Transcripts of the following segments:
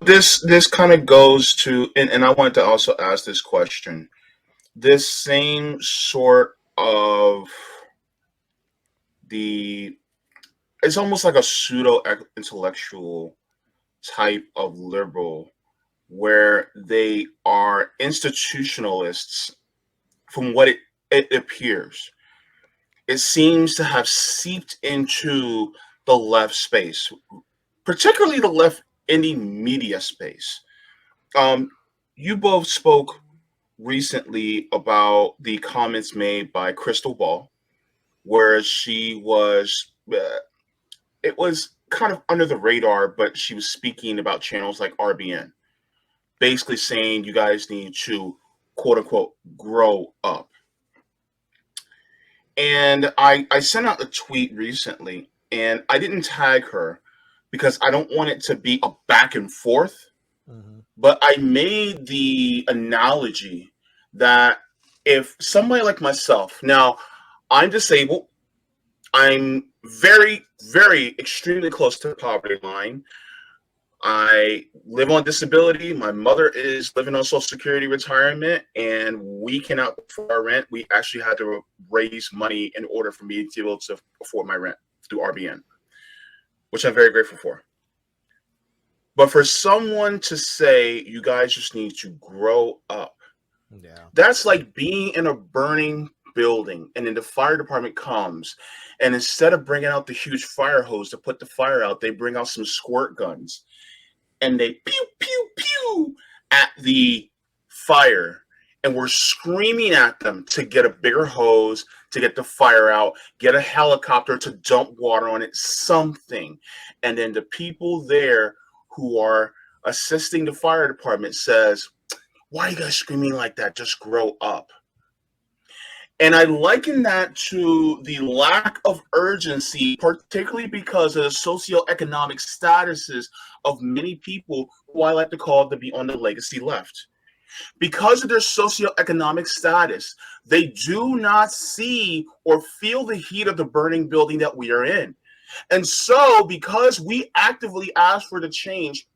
This kind of goes to, and I wanted to also ask this question. This same sort of the it's almost like a pseudo intellectual type of liberal where they are institutionalists from what it appears. It seems to have seeped into the left space, particularly the left indie media space. Um, you both spoke recently about the comments made by Krystal Ball, where she was, it was kind of under the radar, but she was speaking about channels like RBN, basically saying you guys need to quote unquote grow up. And I sent out a tweet recently and I didn't tag her because I don't want it to be a back and forth. Mm-hmm. But I made the analogy that if somebody like myself, now I'm disabled, I'm very, very extremely close to the poverty line. I live on disability. My mother is living on Social Security retirement, and we cannot afford our rent. We actually had to raise money in order for me to be able to afford my rent through RBN, which I'm very grateful for. But for someone to say, you guys just need to grow up, that's like being in a burning building, and then the fire department comes, and instead of bringing out the huge fire hose to put the fire out, they bring out some squirt guns and they pew pew pew at the fire, and we're screaming at them to get a bigger hose to get the fire out, get a helicopter to dump water on it, something. And then the people there who are assisting the fire department says, why are you guys screaming like that? Just grow up. And I liken that to the lack of urgency, particularly because of the socioeconomic statuses of many people who I like to call to be on the legacy left. Because of their socioeconomic status, they do not see or feel the heat of the burning building that we are in. And so, because we actively ask for the change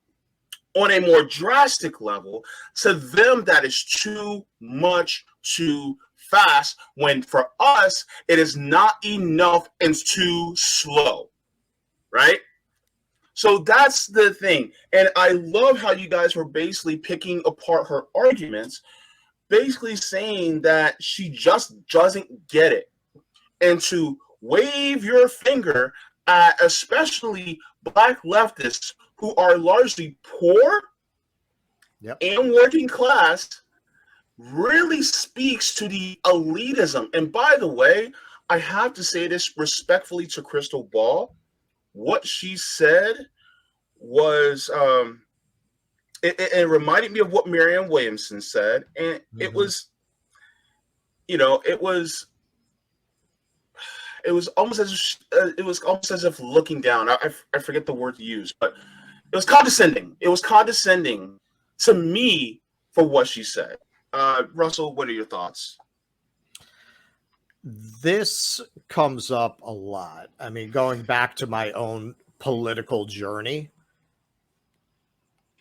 on a more drastic level, to them that is too much too fast, when for us it is not enough and too slow, right? So that's the thing. And I love how you guys were basically picking apart her arguments, basically saying that she just doesn't get it, and to wave your finger at especially Black leftists who are largely poor and working class really speaks to the elitism. And by the way, I have to say this respectfully to Krystal Ball. What she said was, it reminded me of what Marianne Williamson said. And it was, it was almost as if looking down. I forget the word to use, but it was condescending. It was condescending to me for what she said. Russell, what are your thoughts? This comes up a lot. I mean, going back to my own political journey.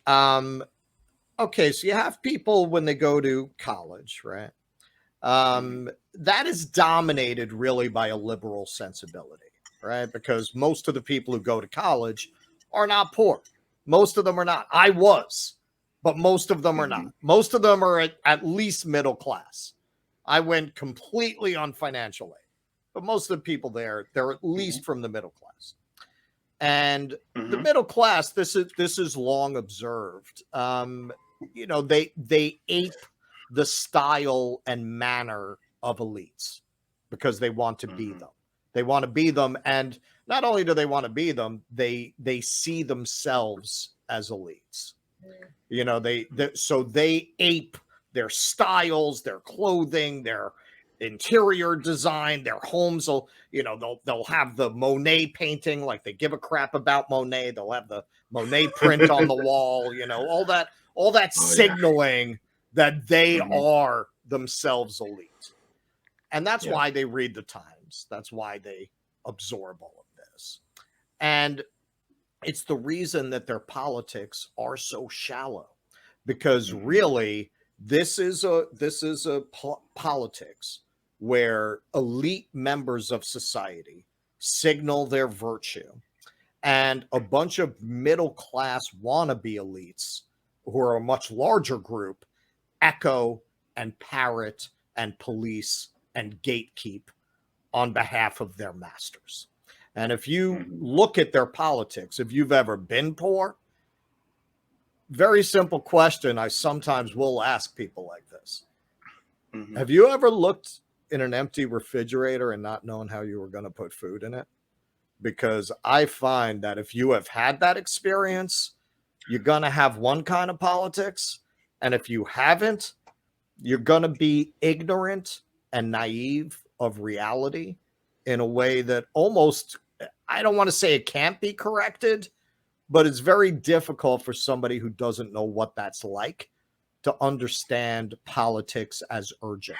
Okay, so you have people when they go to college, right? That is dominated really by a liberal sensibility, right? Because most of the people who go to college are not poor. Most of them are not. I was, but most of them are not. Most of them are at least middle class. I went completely on financial aid, but most of the people there, they're at least from the middle class. And the middle class, this is long observed. They ape the style and manner of elites because they want to be them. They want to be them, and not only do they want to be them, they see themselves as elites. So they ape their styles, their clothing, their interior design, their homes will, they'll have the Monet painting, like they give a crap about Monet. They'll have the Monet print on the wall, all that signaling that they are themselves elite. And that's why they read the Times. That's why they absorb all of this. And it's the reason that their politics are so shallow, because really this is a politics where elite members of society signal their virtue, and a bunch of middle class wannabe elites, who are a much larger group, echo and parrot and police and gatekeep on behalf of their masters. And if you look at their politics, if you've ever been poor, very simple question I sometimes will ask people like this. Have you ever looked in an empty refrigerator and not known how you were going to put food in it? Because I find that if you have had that experience, you're going to have one kind of politics. And if you haven't, you're going to be ignorant and naive of reality in a way that almost, I don't want to say it can't be corrected, but it's very difficult for somebody who doesn't know what that's like to understand politics as urgent.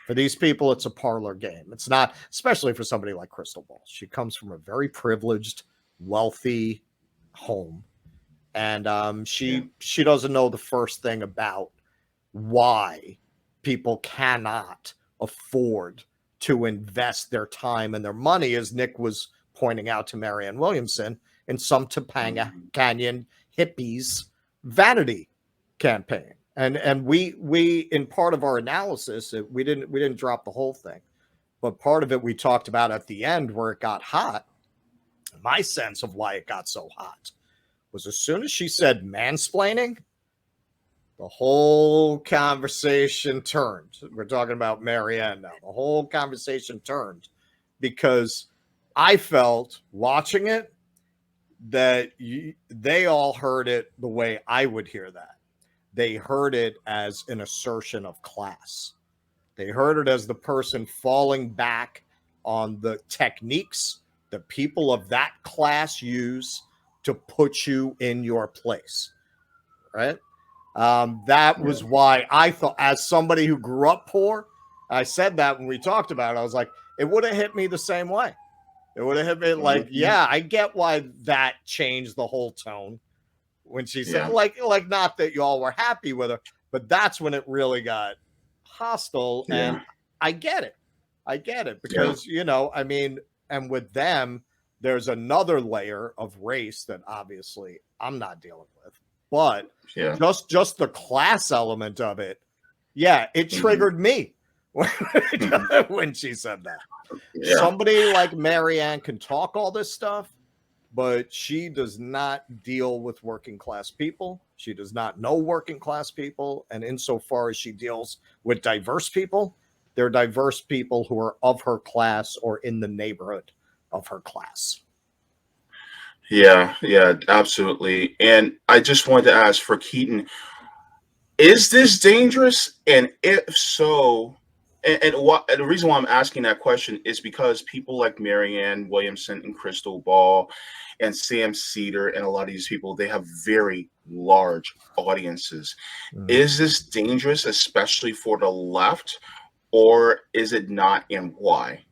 For these people, it's a parlor game. It's not, especially for somebody like Krystal Ball. She comes from a very privileged, wealthy home. And she doesn't know the first thing about why people cannot afford to invest their time and their money, as Nick was pointing out to Marianne Williamson, in some Topanga Canyon hippies vanity campaign. And we in part of our analysis, we didn't drop the whole thing, but part of it we talked about at the end where it got hot. My sense of why it got so hot was as soon as she said mansplaining, the whole conversation turned. We're talking about Marianne now. The whole conversation turned because I felt watching it that they all heard it the way I would hear that. They heard it as an assertion of class. They heard it as the person falling back on the techniques that people of that class use to put you in your place, right? That was why I thought, as somebody who grew up poor, I said that when we talked about it, I was like, it would have hit me the same way. It would have hit me like, yeah, I get why that changed the whole tone. When she said, like, not that y'all were happy with her, but that's when it really got hostile. And I get it because, I mean, and with them, there's another layer of race that obviously I'm not dealing with, but just the class element of it. Yeah. It triggered me when she said that. Somebody like Marianne can talk all this stuff, but she does not deal with working class people. She does not know working class people. And insofar as she deals with diverse people, they're diverse people who are of her class or in the neighborhood of her class. Yeah, absolutely. And I just wanted to ask for Keaton, is this dangerous? And if so, and the reason why I'm asking that question is because people like Marianne Williamson and Krystal Ball and Sam Cedar and a lot of these people, they have very large audiences. Is this dangerous, especially for the left, or is it not, and why?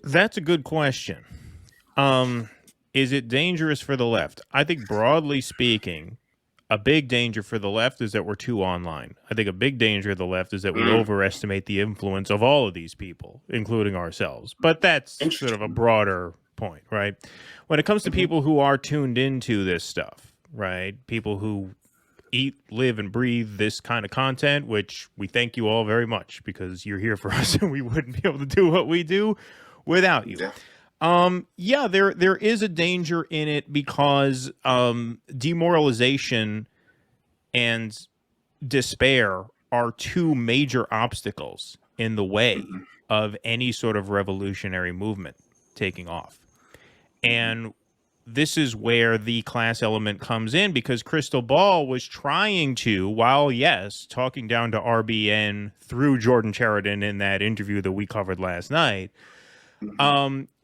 That's a good question. Is it dangerous for the left? I think broadly speaking, a big danger for the left is that we're too online. I think a big danger of the left is that we overestimate the influence of all of these people, including ourselves. But that's sort of a broader point, right? When it comes to people who are tuned into this stuff, right? People who eat, live, and breathe this kind of content, which we thank you all very much because you're here for us and we wouldn't be able to do what we do without you. There is a danger in it because demoralization and despair are two major obstacles in the way of any sort of revolutionary movement taking off. And this is where the class element comes in, because Krystal Ball was trying to, while talking down to RBN through Jordan Sheridan in that interview that we covered last night,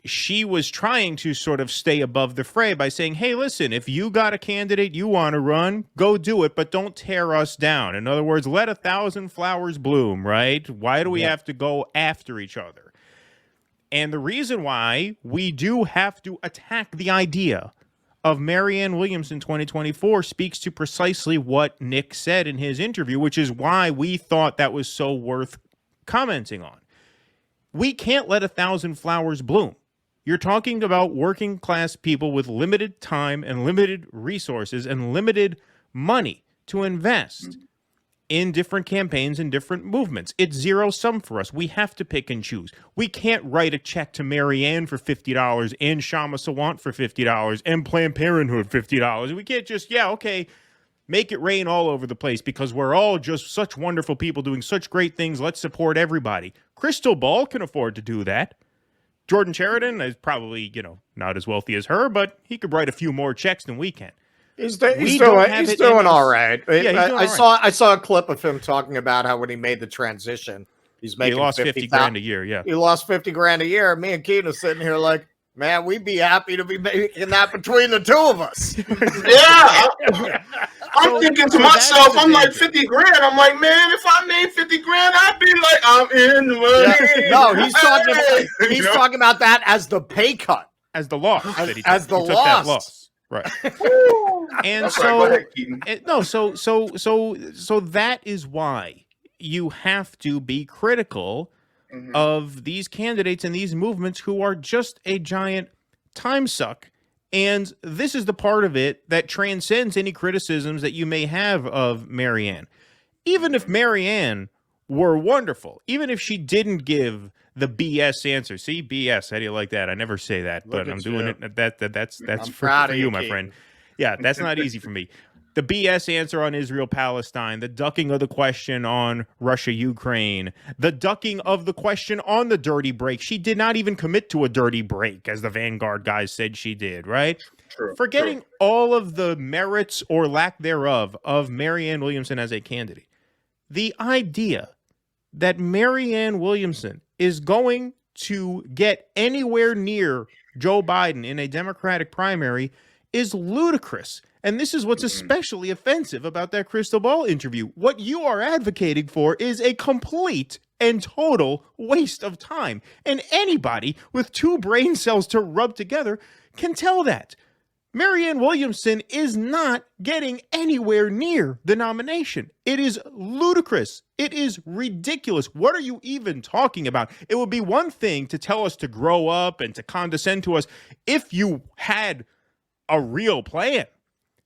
she was trying to sort of stay above the fray by saying, hey, listen, if you got a candidate you want to run, go do it, but don't tear us down. In other words, let 1,000 flowers bloom, right? Why do we have to go after each other? And the reason why we do have to attack the idea of Marianne Williamson 2024 speaks to precisely what Nick said in his interview, which is why we thought that was so worth commenting on. We can't let 1,000 flowers bloom. You're talking about working class people with limited time and limited resources and limited money to invest in different campaigns and different movements. It's zero sum for us. We have to pick and choose. We can't write a check to Marianne for $50 and Shama Sawant for $50 and Planned Parenthood $50. We can't just, make it rain all over the place because we're all just such wonderful people doing such great things. Let's support everybody. Krystal Ball can afford to do that. Jordan Sheridan is probably, not as wealthy as her, but he could write a few more checks than we can. He's doing all right. Yeah, I saw a clip of him talking about how when he made the transition, he lost 50 grand a year. Yeah, he lost 50 grand a year. Me and Keaton are sitting here like, man, we'd be happy to be making that between the two of us. Yeah. I'm thinking to myself, I'm like 50 grand. I'm like, man, if I made 50 grand, I'd be like, I'm in the money. Yeah. No, he's talking about that as the pay cut, as the loss, as the loss. Right. And That's so, right. Go ahead, so that is why you have to be critical of these candidates and these movements who are just a giant time suck. And this is the part of it that transcends any criticisms that you may have of Marianne. Even if Marianne were wonderful, even if she didn't give the BS answer. See, BS, how do you like that? I never say that, but I'm doing it. That's for you, my friend. Yeah, that's not easy for me. The BS answer on Israel-Palestine, the ducking of the question on Russia-Ukraine, the ducking of the question on the dirty break. She did not even commit to a dirty break, as the Vanguard guys said she did, right? Forgetting all of the merits or lack thereof of Marianne Williamson as a candidate. The idea that Marianne Williamson is going to get anywhere near Joe Biden in a Democratic primary is ludicrous. And this is what's especially offensive about that Krystal Ball interview. What you are advocating for is a complete and total waste of time. And anybody with two brain cells to rub together can tell that. Marianne Williamson is not getting anywhere near the nomination. It is ludicrous. It is ridiculous. What are you even talking about? It would be one thing to tell us to grow up and to condescend to us if you had a real plan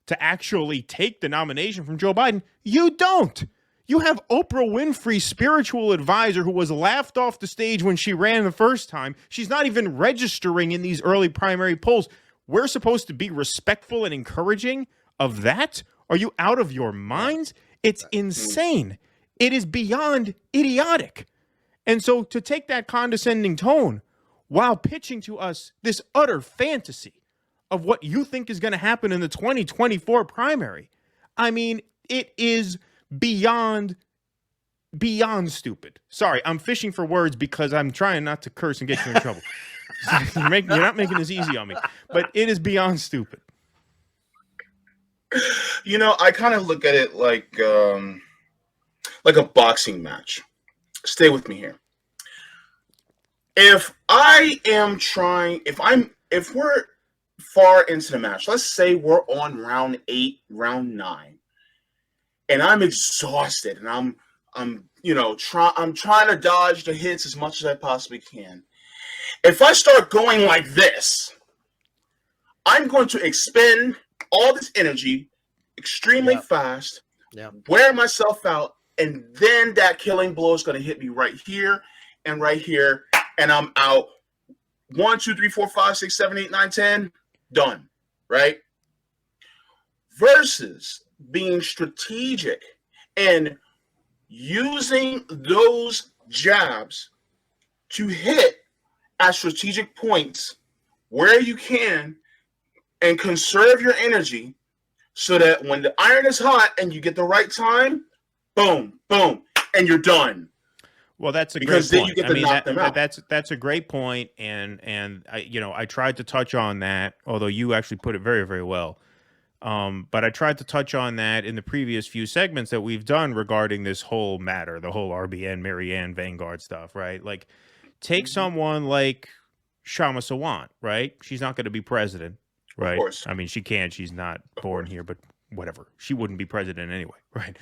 to actually take the nomination from Joe Biden. You don't. You have Oprah Winfrey's spiritual advisor who was laughed off the stage when she ran the first time. She's not even registering in these early primary polls. We're supposed to be respectful and encouraging of that? Are you out of your minds? It's insane. It is beyond idiotic. And so to take that condescending tone while pitching to us this utter fantasy of what you think is going to happen in the 2024 primary, I mean, it is beyond stupid. Sorry, I'm fishing for words because I'm trying not to curse and get you in trouble. You're not making this easy on me, but it is beyond stupid. I kind of look at it like a boxing match. Stay with me here. If we're far into the match, let's say we're on round 8, round 9, and I'm exhausted, and I'm trying to dodge the hits as much as I possibly can. If I start going like this, I'm going to expend all this energy extremely fast, wear myself out, and then that killing blow is going to hit me right here, and I'm out. 1, 2, 3, 4, 5, 6, 7, 8, 9, 10, done, right? Versus being strategic and using those jabs to hit at strategic points where you can and conserve your energy so that when the iron is hot and you get the right time, boom, boom, and you're done. Well, that's a great point. I mean, that's a great point, and I tried to touch on that, although you actually put it very, very well. But I tried to touch on that in the previous few segments that we've done regarding this whole matter, the whole RBN, Marianne, Vanguard stuff, right? Like, Take someone like Shama Sawant, right? She's not going to be president, right? Of course. I mean, she can. She's not born here, but whatever. She wouldn't be president anyway, right?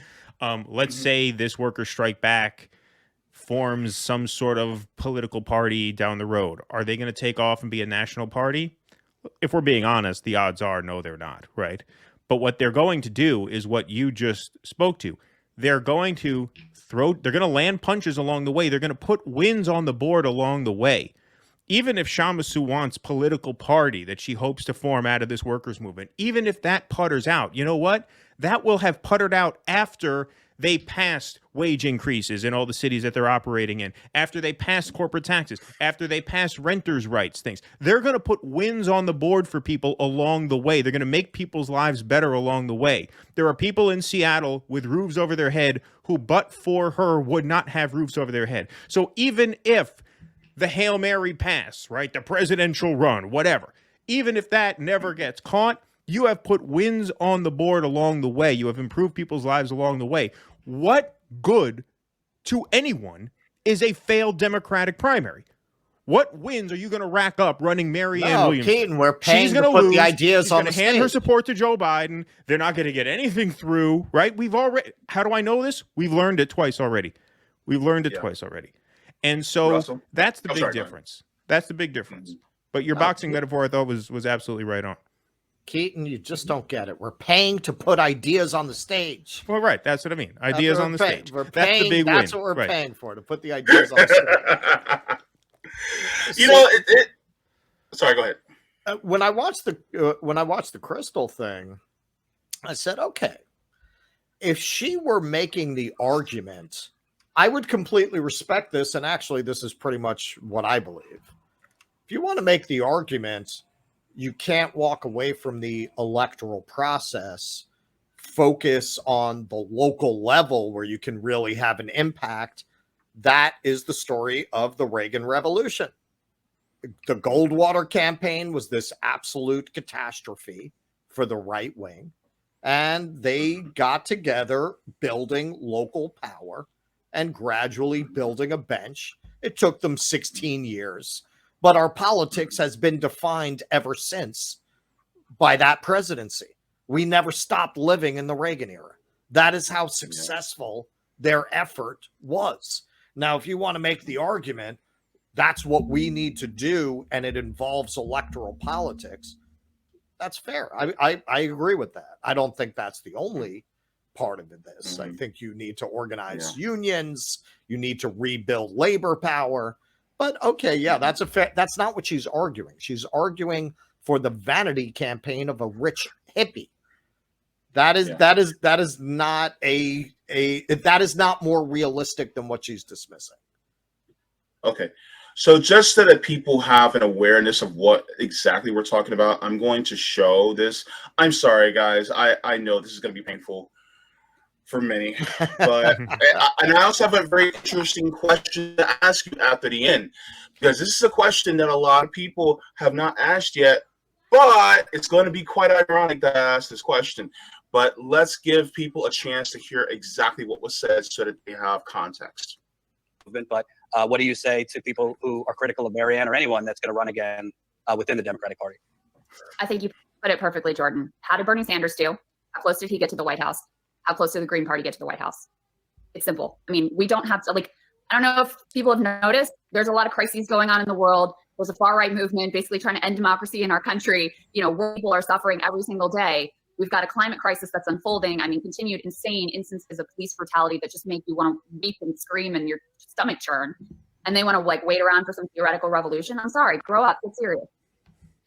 Let's say this workers' strike back forms some sort of political party down the road. Are they going to take off and be a national party? If we're being honest, the odds are no, they're not, right? But what they're going to do is what you just spoke to. They're going to they're going to land punches along the way. They're going to put wins on the board along the way. Even if Shama Sawant's political party that she hopes to form out of this workers' movement, even if that putters out, you know what? That will have puttered out after they passed wage increases in all the cities that they're operating in, after they passed corporate taxes, after they passed renters' rights things. They're going to put wins on the board for people along the way. They're going to make people's lives better along the way. There are people in Seattle with roofs over their head who, but for her, would not have roofs over their head. So even if the Hail Mary pass, right, the presidential run, whatever, even if that never gets caught, you have put wins on the board along the way. You have improved people's lives along the way. What good to anyone is a failed Democratic primary? What wins are you going to rack up running Marianne Williamson? Keaton, we're paying to put the ideas on the stage. She's going to hand her support to Joe Biden. They're not going to get anything through, right? How do I know this? We've learned it twice already. And so Russell? That's the big difference. That's the big difference. But your boxing metaphor, I thought, was absolutely right on. Keaton, you just don't get it. We're paying to put ideas on the stage. Well, right. That's what I mean. Ideas on the stage. We're that's paying, the big that's win. what we're paying for, to put the ideas on the stage. You know, sorry, go ahead. When I watched the Krystal thing, I said, okay, if she were making the argument, I would completely respect this. And actually, this is pretty much what I believe. If you want to make the argument, you can't walk away from the electoral process, focus on the local level where you can really have an impact. That is the story of the Reagan Revolution. The Goldwater campaign was this absolute catastrophe for the right wing. And they got together building local power and gradually building a bench. It took them 16 years. But our politics has been defined ever since by that presidency. We never stopped living in the Reagan era. That is how successful their effort was. Now, if you want to make the argument, that's what we need to do, and it involves electoral politics, that's fair. I agree with that. I don't think that's the only part of this. I think you need to organize unions. You need to rebuild labor power. But okay, that's that's not what she's arguing. She's arguing for the vanity campaign of a rich hippie. That is not more realistic than what she's dismissing. Okay. So just so that people have an awareness of what exactly we're talking about, I'm going to show this. I'm sorry, guys. I know this is going to be painful for many, but and I also have a very interesting question to ask you after the end, because this is a question that a lot of people have not asked yet, but it's going to be quite ironic to ask this question. But let's give people a chance to hear exactly what was said so that they have context. But what do you say to people who are critical of Marianne or anyone that's going to run again within the Democratic Party? I think you put it perfectly, Jordan. How did Bernie Sanders do? How close did he get to the White House? How close did the Green Party get to the White House? It's simple. I mean, we don't have to, I don't know if people have noticed, there's a lot of crises going on in the world. There's a far-right movement basically trying to end democracy in our country, where people are suffering every single day. We've got a climate crisis that's unfolding. I mean, continued insane instances of police brutality that just make you want to weep and scream and your stomach churn. And they want to wait around for some theoretical revolution. I'm sorry, grow up, get serious.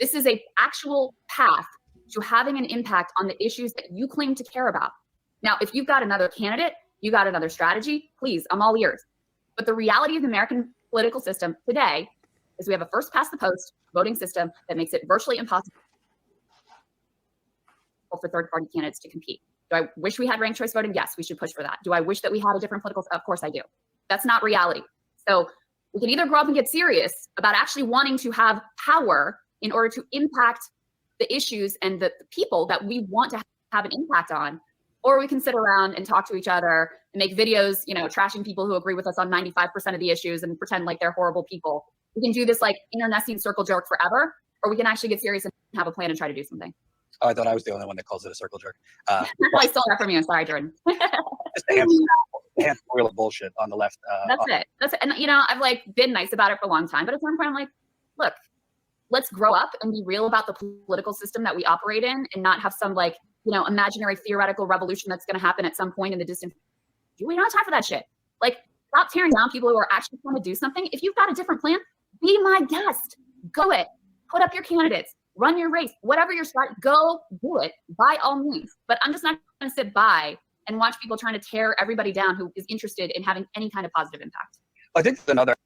This is a actual path to having an impact on the issues that you claim to care about. Now, if you've got another candidate, you got another strategy, please, I'm all ears. But the reality of the American political system today is we have a first past the post voting system that makes it virtually impossible for third-party candidates to compete. Do I wish we had ranked choice voting? Yes, we should push for that. Do I wish that we had a different political? Of course I do. That's not reality. So we can either grow up and get serious about actually wanting to have power in order to impact the issues and the people that we want to have an impact on, or we can sit around and talk to each other and make videos, trashing people who agree with us on 95% of the issues and pretend like they're horrible people. We can do this like internecine circle jerk forever, or we can actually get serious and have a plan and try to do something. Oh, I thought I was the only one that calls it a circle jerk. I stole that from you. Sorry, Jordan. Just a handful of bullshit on the left. That's it. And I've like been nice about it for a long time, but at some point I'm like, look, let's grow up and be real about the political system that we operate in, and not have some like, imaginary theoretical revolution that's going to happen at some point in the distant future. We don't have time for that shit. Like, stop tearing down people who are actually trying to do something. If you've got a different plan, be my guest. Go it. Put up your candidates. Run your race. Whatever you're starting, go do it by all means. But I'm just not going to sit by and watch people trying to tear everybody down who is interested in having any kind of positive impact. I think there's another.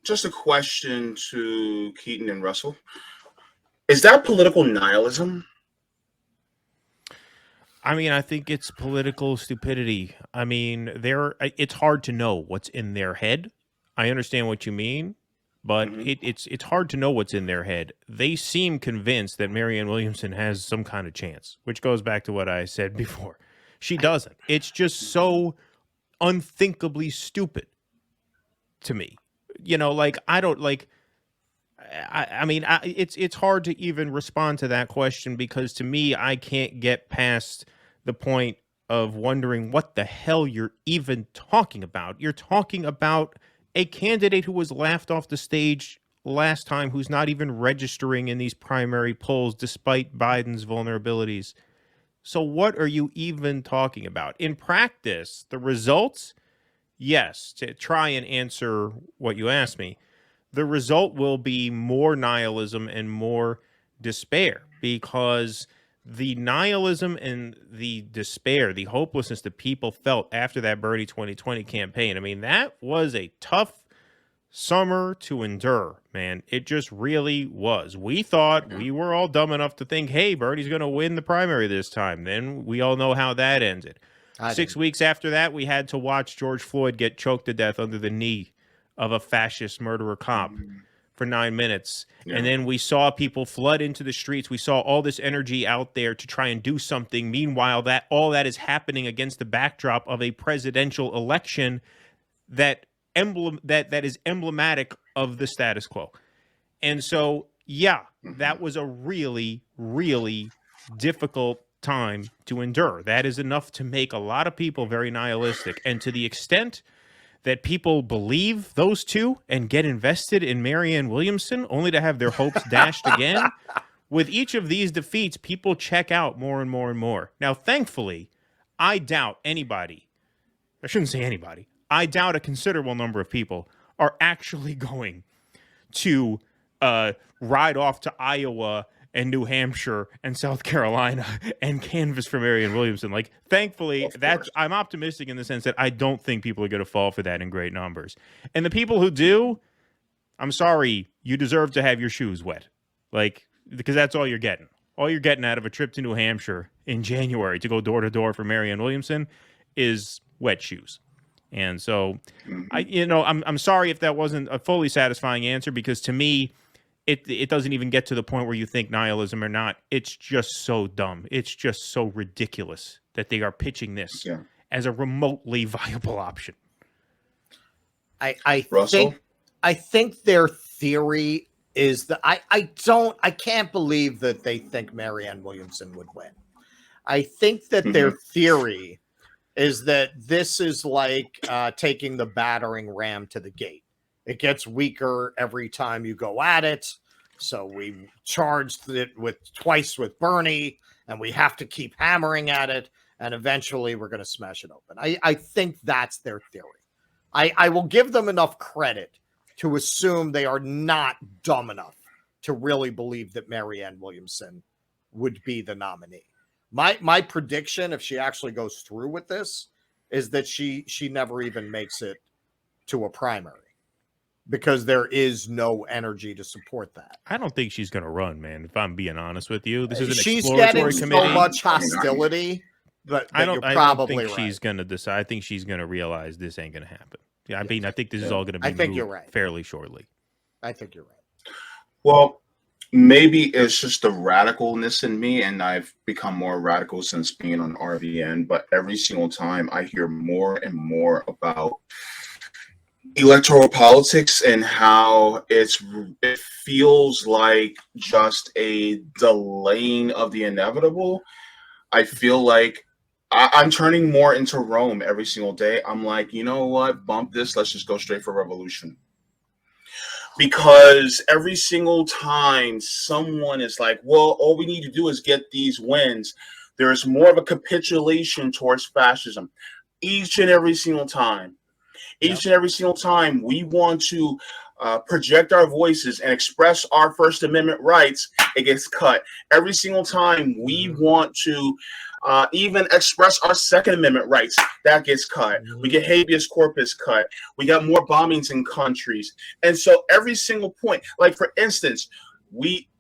Just a question to Keaton and Russell. Is that political nihilism? I mean, I think it's political stupidity. I mean, it's hard to know what's in their head. I understand what you mean, but it's hard to know what's in their head. They seem convinced that Marianne Williamson has some kind of chance, which goes back to what I said before. She doesn't. It's just so unthinkably stupid to me. It's hard to even respond to that question, because to me, I can't get past the point of wondering what the hell you're even talking about. You're talking about a candidate who was laughed off the stage last time, who's not even registering in these primary polls despite Biden's vulnerabilities. So what are you even talking about? In practice, the results, yes, to try and answer what you asked me, the result will be more nihilism and more despair, because the nihilism and the despair, the hopelessness that people felt after that Bernie 2020 campaign, I mean, that was a tough summer to endure, man. It just really was. We thought, we were all dumb enough to think, hey, Bernie's going to win the primary this time. Then we all know how that ended. 6 weeks after that, we had to watch George Floyd get choked to death under the knee of a fascist murderer cop for 9 minutes. Yeah. And then we saw people flood into the streets. We saw all this energy out there to try and do something. Meanwhile, all that is happening against the backdrop of a presidential election that is emblematic of the status quo. And so, yeah, that was a really, really difficult time to endure. That is enough to make a lot of people very nihilistic. And to the extent that people believe those two and get invested in Marianne Williamson only to have their hopes dashed again, with each of these defeats, people check out more and more and more. Now, thankfully, I doubt anybody, I shouldn't say anybody, I doubt a considerable number of people are actually going to ride off to Iowa and New Hampshire and South Carolina and canvass for Marianne Williamson. Like, thankfully, I'm optimistic in the sense that I don't think people are going to fall for that in great numbers. And the people who do, I'm sorry, you deserve to have your shoes wet. Like, because that's all you're getting. All you're getting out of a trip to New Hampshire in January to go door to door for Marianne Williamson is wet shoes. And so, I'm sorry if that wasn't a fully satisfying answer, because to me, it doesn't even get to the point where you think nihilism or not. It's just so dumb. It's just so ridiculous that they are pitching this as a remotely viable option. I think their theory is that I can't believe that they think Marianne Williamson would win. I think that their theory is that this is like taking the battering ram to the gate. It gets weaker every time you go at it. So we charged it twice with Bernie, and we have to keep hammering at it, and eventually we're going to smash it open. I think that's their theory. I will give them enough credit to assume they are not dumb enough to really believe that Marianne Williamson would be the nominee. My prediction, if she actually goes through with this, is that she never even makes it to a primary, because there is no energy to support that. I don't think she's going to run, man, if I'm being honest with you. This is an she's exploratory getting committee. So much hostility, but I don't think she's going to decide. I think she's going to realize this ain't going to happen. Yeah, I mean, I think this is all going to be moved fairly shortly. I think you're right. Well, maybe it's just the radicalness in me, and I've become more radical since being on RVN. But every single time I hear more and more about electoral politics and how it feels like just a delaying of the inevitable, I feel like I'm turning more into Rome every single day. I'm like, you know what? Bump this. Let's just go straight for revolution. Because every single time someone is like, well, all we need to do is get these wins, there's more of a capitulation towards fascism. Each and every single time. Each and every single time we want to project our voices and express our First Amendment rights, it gets cut. Every single time we want to even express our Second Amendment rights, that gets cut. We get habeas corpus cut. We got more bombings in countries. And so every single point, like for instance,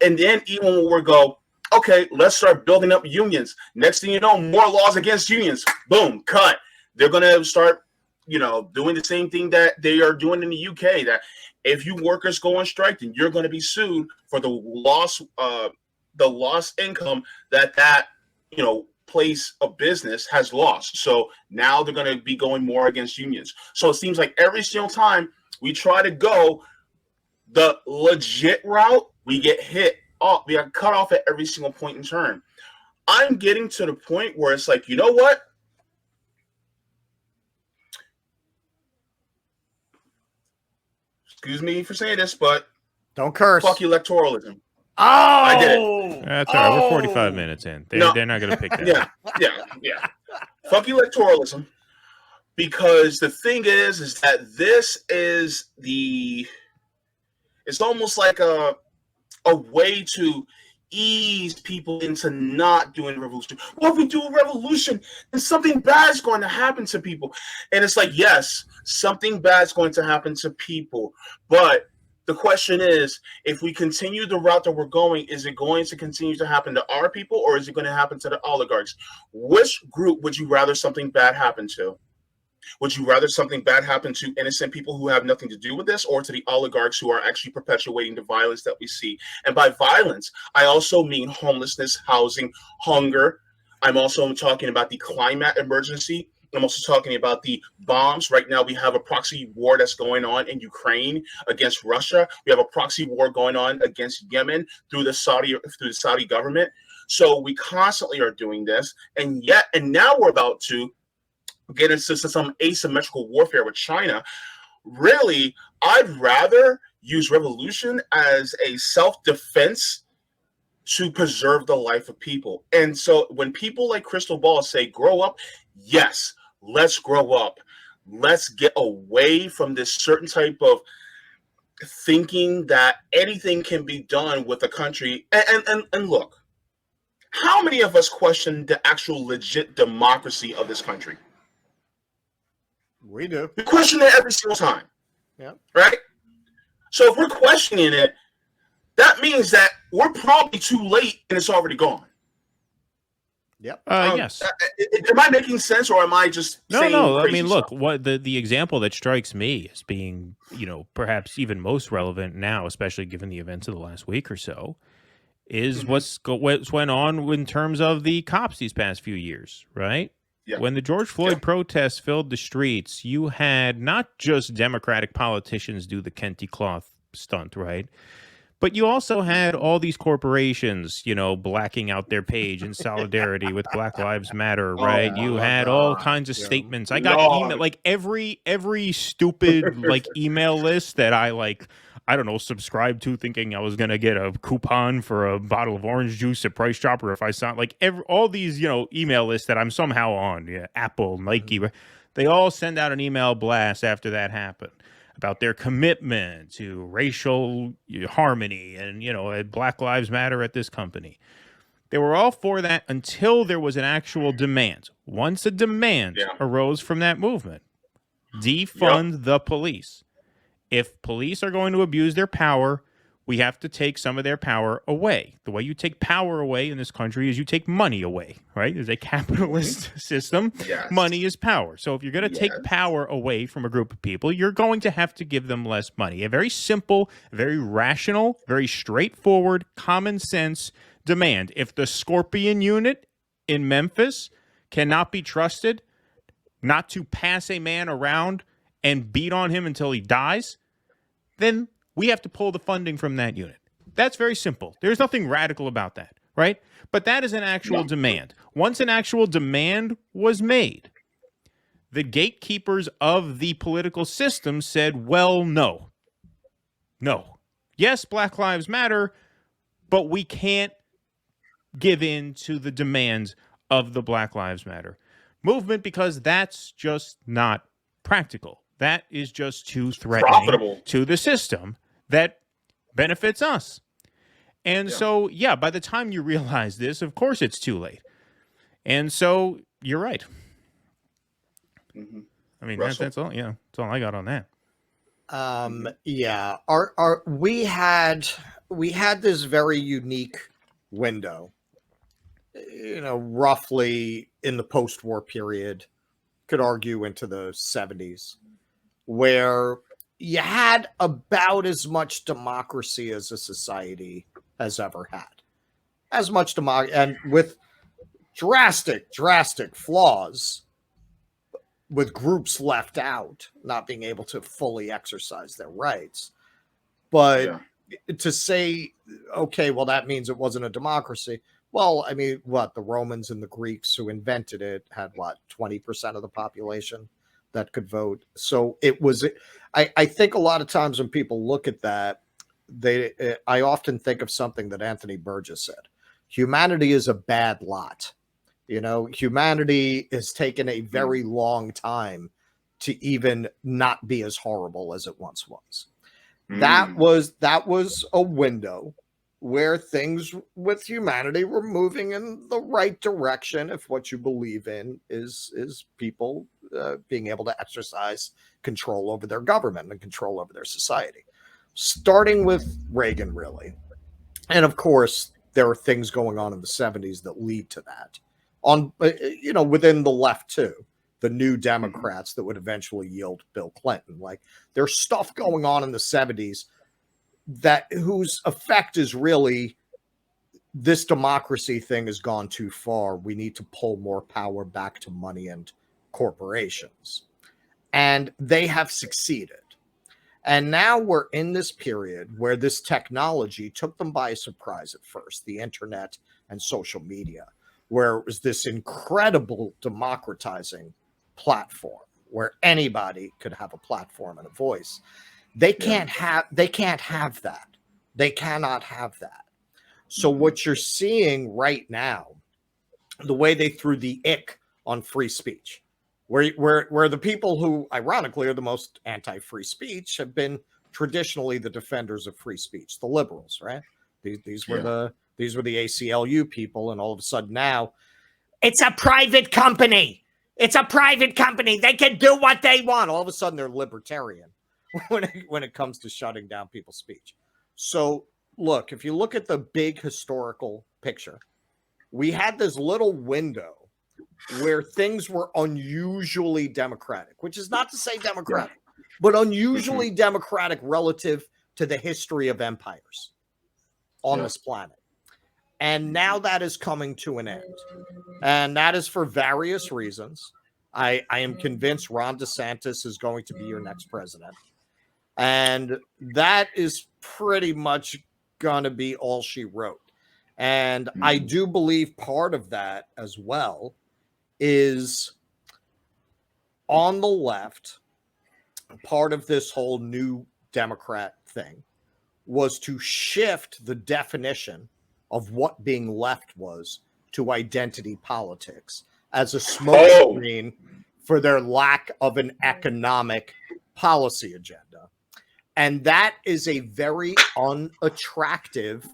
and then even when we go, okay, let's start building up unions. Next thing you know, more laws against unions. Boom, cut. They're going to start doing the same thing that they are doing in the UK, that if you workers go on strike, then you're going to be sued for the lost income that place of business has lost. So now they're going to be going more against unions. So it seems like every single time we try to go the legit route, we get hit off. We got cut off at every single point in turn. I'm getting to the point where it's like, you know what? Excuse me for saying this, but don't curse. Fuck electoralism. Oh, I did it. That's all right. We're 45 minutes in. They're not going to pick that. Yeah. Fuck electoralism, because the thing is that this is it's almost like a way to ease people into not doing a revolution. Well, if we do a revolution, then something bad is going to happen to people. And it's like, yes, something bad is going to happen to people. But the question is, if we continue the route that we're going, is it going to continue to happen to our people, or is it going to happen to the oligarchs? Which group would you rather something bad happen to? Would you rather something bad happen to innocent people who have nothing to do with this, or to the oligarchs who are actually perpetuating the violence that we see? And by violence, I also mean homelessness, housing, hunger. I'm also talking about the climate emergency. I'm also talking about the bombs. Right now, we have a proxy war that's going on in Ukraine against Russia. We have a proxy war going on against Yemen through the Saudi government. So we constantly are doing this, and now we're about to get into some asymmetrical warfare with China. Really, I'd rather use revolution as a self-defense to preserve the life of people. And so when people like Krystal Ball say, grow up, yes, let's grow up. Let's get away from this certain type of thinking that anything can be done with a country. And look, how many of us question the actual legit democracy of this country? We do. We question it every single time. Yeah. Right? So if we're questioning it, that means that we're probably too late and it's already gone. Yep. Yes. Am I making sense, or am I just saying No. I crazy mean, look, stuff? what the example that strikes me as being, perhaps even most relevant now, especially given the events of the last week or so, is what's went on in terms of the cops these past few years, right? Yeah. When the George Floyd protests filled the streets, you had not just Democratic politicians do the Kenty cloth stunt, right? But you also had all these corporations, blacking out their page in solidarity with Black Lives Matter, right? Oh, you my had all God. kinds of Yeah. statements. I got Lord. email, like every stupid email list that I don't know, subscribe to, thinking I was gonna get a coupon for a bottle of orange juice at Price Chopper if I saw all these email lists that I'm somehow on, Apple, Nike, they all send out an email blast after that happened about their commitment to racial harmony and Black Lives Matter at this company. They were all for that until there was an actual demand. Once a demand arose from that movement, defund the police. If police are going to abuse their power, we have to take some of their power away. The way you take power away in this country is you take money away, right? There's a capitalist system. Yes. Money is power. So if you're going to take power away from a group of people, you're going to have to give them less money. A very simple, very rational, very straightforward, common sense demand. If the Scorpion unit in Memphis cannot be trusted not to pass a man around and beat on him until he dies, then we have to pull the funding from that unit. That's very simple. There's nothing radical about that, right? But that is an actual demand. Once an actual demand was made, the gatekeepers of the political system said, well, no. No. Yes, Black Lives Matter, but we can't give in to the demands of the Black Lives Matter movement because that's just not practical. That is just too threatening to the system that benefits us. And so, by the time you realize this, of course it's too late. And so you're right. Mm-hmm. I mean, that's all. Yeah, that's all I got on that. We had this very unique window, roughly in the post-war period, could argue into the 70s, where you had about as much democracy as a society has ever had. As much democracy, and with drastic flaws, with groups left out, not being able to fully exercise their rights. But to say, okay, well, that means it wasn't a democracy. Well, I mean, the Romans and the Greeks who invented it had 20% of the population that could vote. So it was, I think a lot of times when people look at that, I often think of something that Anthony Burgess said. Humanity is a bad lot. Humanity has taken a very long time to even not be as horrible as it once was. That was a window where things with humanity were moving in the right direction if what you believe in is people being able to exercise control over their government and control over their society. Starting with Reagan, really. And of course, there are things going on in the 70s that lead to that. Within the left too, the New Democrats that would eventually yield Bill Clinton. There's stuff going on in the 70s whose effect is really, this democracy thing has gone too far. We need to pull more power back to money and corporations. And they have succeeded. And now we're in this period where this technology took them by surprise at first, the internet and social media, where it was this incredible democratizing platform where anybody could have a platform and a voice. They can't have that. They cannot have that. So what you're seeing right now, the way they threw the ick on free speech, where the people who ironically are the most anti-free speech have been traditionally the defenders of free speech, the liberals, right? These were the ACLU people, and all of a sudden now it's a private company. It's a private company. They can do what they want. All of a sudden they're libertarian when it comes to shutting down people's speech. So look, if you look at the big historical picture, we had this little window where things were unusually democratic, which is not to say democratic, but unusually democratic relative to the history of empires on this planet. And now that is coming to an end. And that is for various reasons. I am convinced Ron DeSantis is going to be your next president. And that is pretty much going to be all she wrote. And I do believe part of that as well is on the left, part of this whole new Democrat thing was to shift the definition of what being left was to identity politics as a smokescreen for their lack of an economic policy agenda. And that is a very unattractive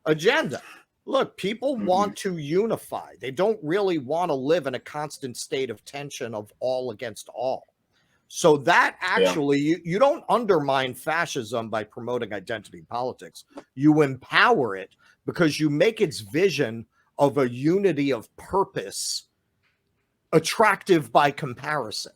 agenda. Look, people want to unify. They don't really want to live in a constant state of tension of all against all. So that actually, you don't undermine fascism by promoting identity politics. You empower it because you make its vision of a unity of purpose attractive by comparison,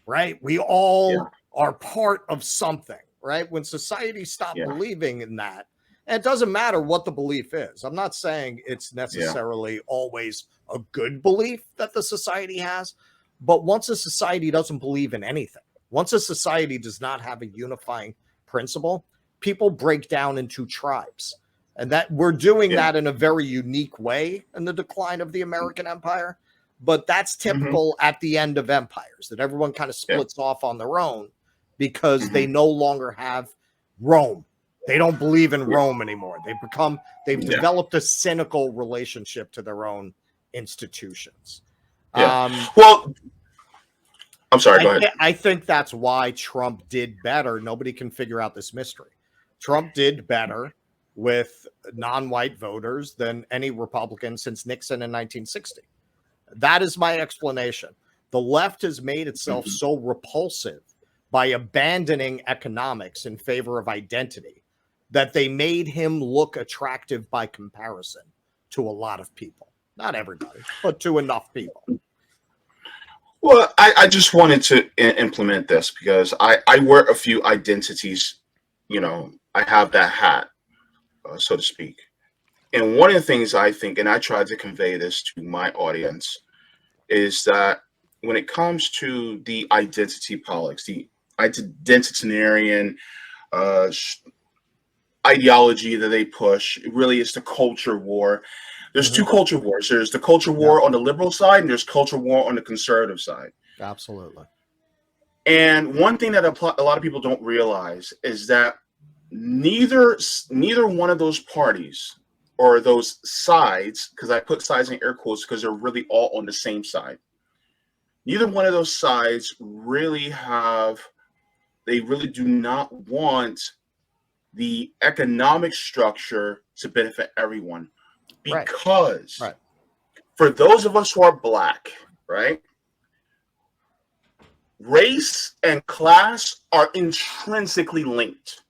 right? We all are part of something, right? When society stopped believing in that, and it doesn't matter what the belief is. I'm not saying it's necessarily always a good belief that the society has, but once a society doesn't believe in anything, once a society does not have a unifying principle, people break down into tribes. And that we're doing that in a very unique way in the decline of the American empire. But that's typical at the end of empires, that everyone kind of splits off on their own because they no longer have Rome. They don't believe in Rome anymore. They've developed a cynical relationship to their own institutions. Well, I'm sorry, go ahead. I think that's why Trump did better. Nobody can figure out this mystery. Trump did better with non-white voters than any Republican since Nixon in 1960. That is my explanation. The left has made itself so repulsive by abandoning economics in favor of identity that they made him look attractive by comparison to a lot of people. Not everybody, but to enough people. Well, I just wanted to implement this because I wear a few identities. You know, I have that hat, so to speak. And one of the things I think, and I tried to convey this to my audience, is that when it comes to the identity politics, the identitarian ideology that they push, it really is the culture war. There's two culture wars. There's the culture war on the liberal side, and there's culture war on the conservative side. Absolutely. And one thing that a lot of people don't realize is that neither one of those parties or those sides, because I put sides in air quotes because they're really all on the same side. Neither one of those sides really do not want the economic structure to benefit everyone. Because for those of us who are Black, right, race and class are intrinsically linked.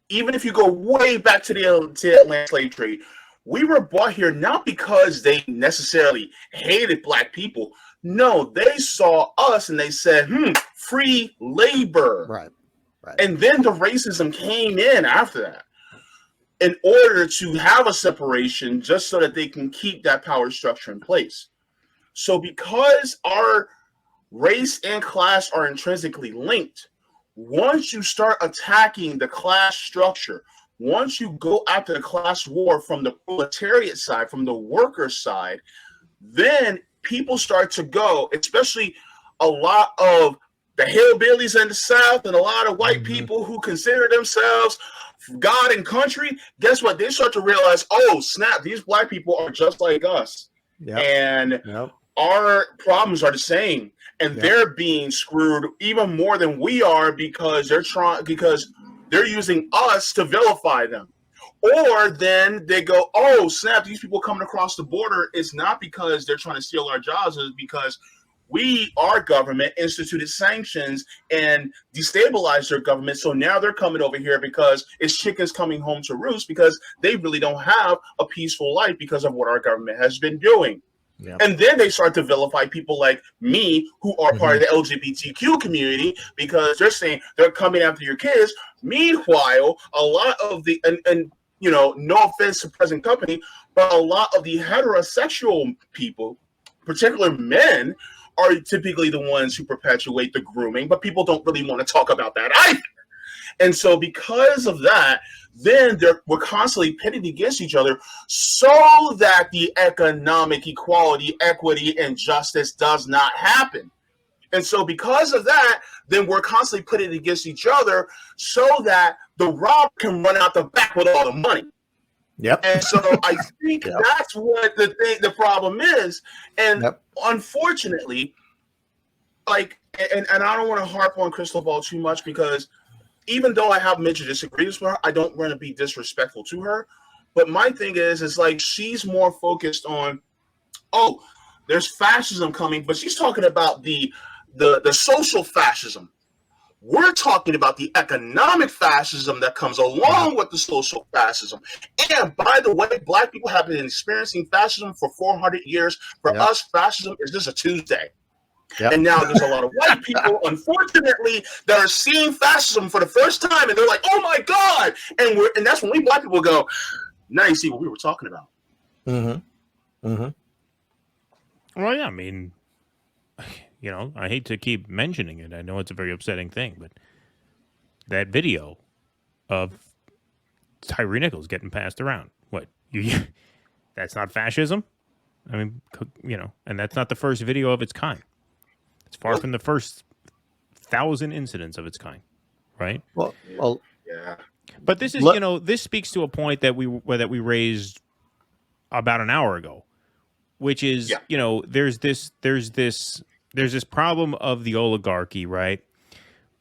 Even if you go way back to the Atlantic slave trade, we were brought here not because they necessarily hated Black people. No, they saw us and they said, free labor. Right. And then the racism came in after that, in order to have a separation just so that they can keep that power structure in place. So because our race and class are intrinsically linked, once you start attacking the class structure, once you go after the class war from the proletariat side, from the worker side, then people start to go, especially a lot of the hillbillies in the South and a lot of white people who consider themselves God and country. Guess what? They start to realize, oh, snap, these Black people are just like us. And our problems are the same. And they're being screwed even more than we are because they're using us to vilify them. Or then they go, oh, snap, these people coming across the border, it's not because they're trying to steal our jobs, it's because our government instituted sanctions and destabilized their government. So now they're coming over here because it's chickens coming home to roost because they really don't have a peaceful life because of what our government has been doing. And then they start to vilify people like me who are part of the LGBTQ community because they're saying they're coming after your kids. Meanwhile, a lot of the, and you know, no offense to present company, but a lot of the heterosexual people, particularly men, are typically the ones who perpetuate the grooming, but people don't really want to talk about that either. And so because of that, then we're constantly pitted against each other so that the economic equality, equity, and justice does not happen. And so because of that, then we're constantly pitted against each other so that the robber can run out the back with all the money. And so I think that's what the problem is. And unfortunately, like, and I don't want to harp on Krystal Ball too much because even though I have major disagreements with her, I don't want to be disrespectful to her. But my thing is like she's more focused on, oh, there's fascism coming, but she's talking about the the social fascism. We're talking about the economic fascism that comes along with the social fascism. And by the way, Black people have been experiencing fascism for 400 years. For us, fascism is just a Tuesday. Yep. And now there's a lot of white people, unfortunately, that are seeing fascism for the first time, and they're like, "Oh my God!" And that's when we Black people go, "Now you see what we were talking about." Mm-hmm. Mm-hmm. Well, yeah, I mean, you know, I hate to keep mentioning it. I know it's a very upsetting thing, but that video of Tyree Nichols getting passed around, what? That's not fascism? I mean, you know, and that's not the first video of its kind. It's far from the first 1,000 incidents of its kind, right? Well, yeah. But this is, you know, this speaks to a point that we raised about an hour ago, which is, you know, there's this problem of the oligarchy, right?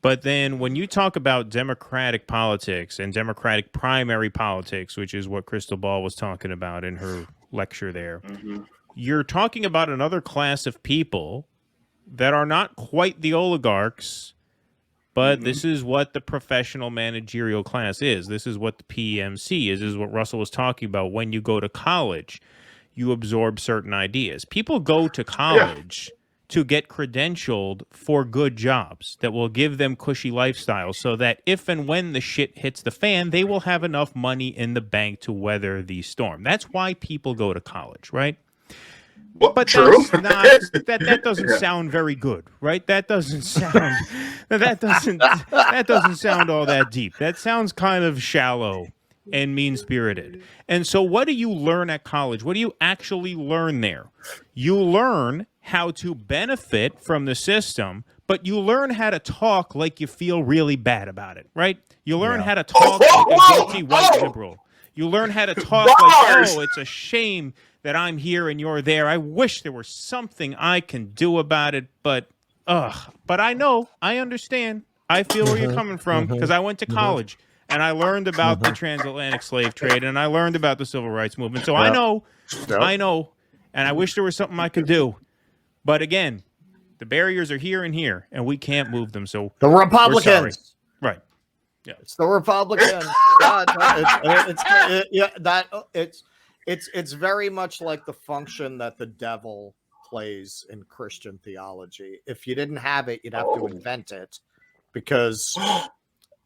But then when you talk about democratic politics and democratic primary politics, which is what Krystal Ball was talking about in her lecture there, you're talking about another class of people that are not quite the oligarchs, but this is what the professional managerial class is. This is what the PMC is. This is what Russell was talking about. When you go to college, you absorb certain ideas. People go to college to get credentialed for good jobs that will give them cushy lifestyles so that if and when the shit hits the fan, they will have enough money in the bank to weather the storm. That's why people go to college, right? Well, but true. that's not that doesn't sound very good, right? That doesn't sound that doesn't sound all that deep. That sounds kind of shallow and mean-spirited. And so what do you learn at college? What do you actually learn there? You learn how to benefit from the system, but you learn how to talk like you feel really bad about it, right? You learn how to talk like a guilty white liberal. You learn how to talk like, oh, it's a shame that I'm here and you're there. I wish there was something I can do about it, but I know, I understand. I feel where you're coming from because I went to college and I learned about the transatlantic slave trade and I learned about the civil rights movement. So I know, and I wish there was something I could do. But again, the barriers are here and here, and we can't move them. So the Republicans, right? Yeah, it's the Republicans. It's very much like the function that the devil plays in Christian theology. If you didn't have it, you'd have to invent it, because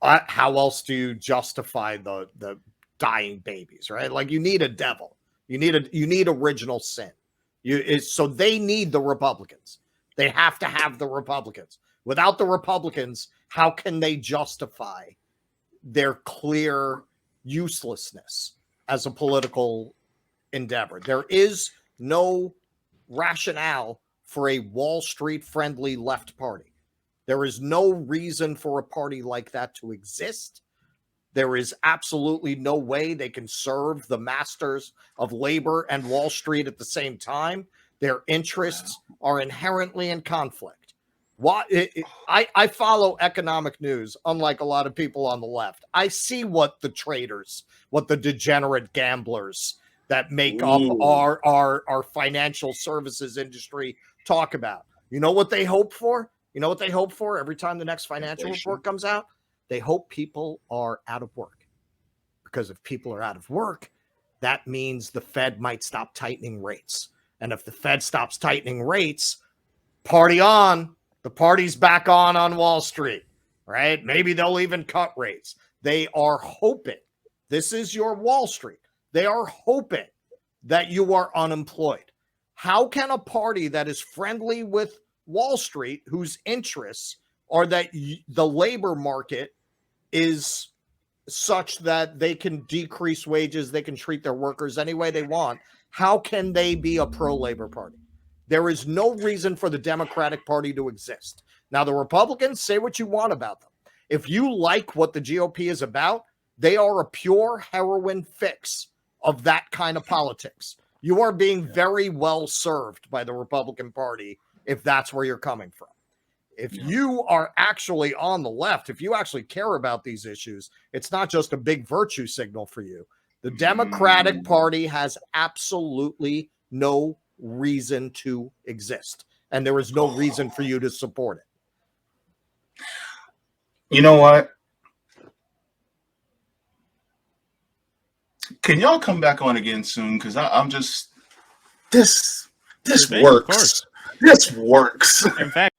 how else do you justify the dying babies, right? Like, you need a devil. You need original sin. So they need the Republicans. They have to have the Republicans. Without the Republicans, how can they justify their clear uselessness as a political endeavor? There is no rationale for a Wall Street friendly left party. There is no reason for a party like that to exist. There is absolutely no way they can serve the masters of labor and Wall Street at the same time. Their interests are inherently in conflict. I follow economic news, unlike a lot of people on the left. I see what the traders, what the degenerate gamblers that make up our financial services industry talk about. You know what they hope for? You know what they hope for every time the next financial report comes out? They hope people are out of work. Because if people are out of work, that means the Fed might stop tightening rates. And if the Fed stops tightening rates, party on. The party's back on Wall Street, right? Maybe they'll even cut rates. They are hoping. This is your Wall Street. They are hoping that you are unemployed. How can a party that is friendly with Wall Street, whose interests are that the labor market is such that they can decrease wages, they can treat their workers any way they want, how can they be a pro-labor party? There is no reason for the Democratic Party to exist. Now, the Republicans, say what you want about them. If you like what the GOP is about, they are a pure heroin fix of that kind of politics. You are being very well served by the Republican Party if that's where you're coming from. If you are actually on the left, if you actually care about these issues, it's not just a big virtue signal for you. The Democratic Party has absolutely no reason to exist. and there is no reason for you to support it. You know what? Can y'all come back on again soon? Because I'm just this Sure thing, of works. course. This works. In fact.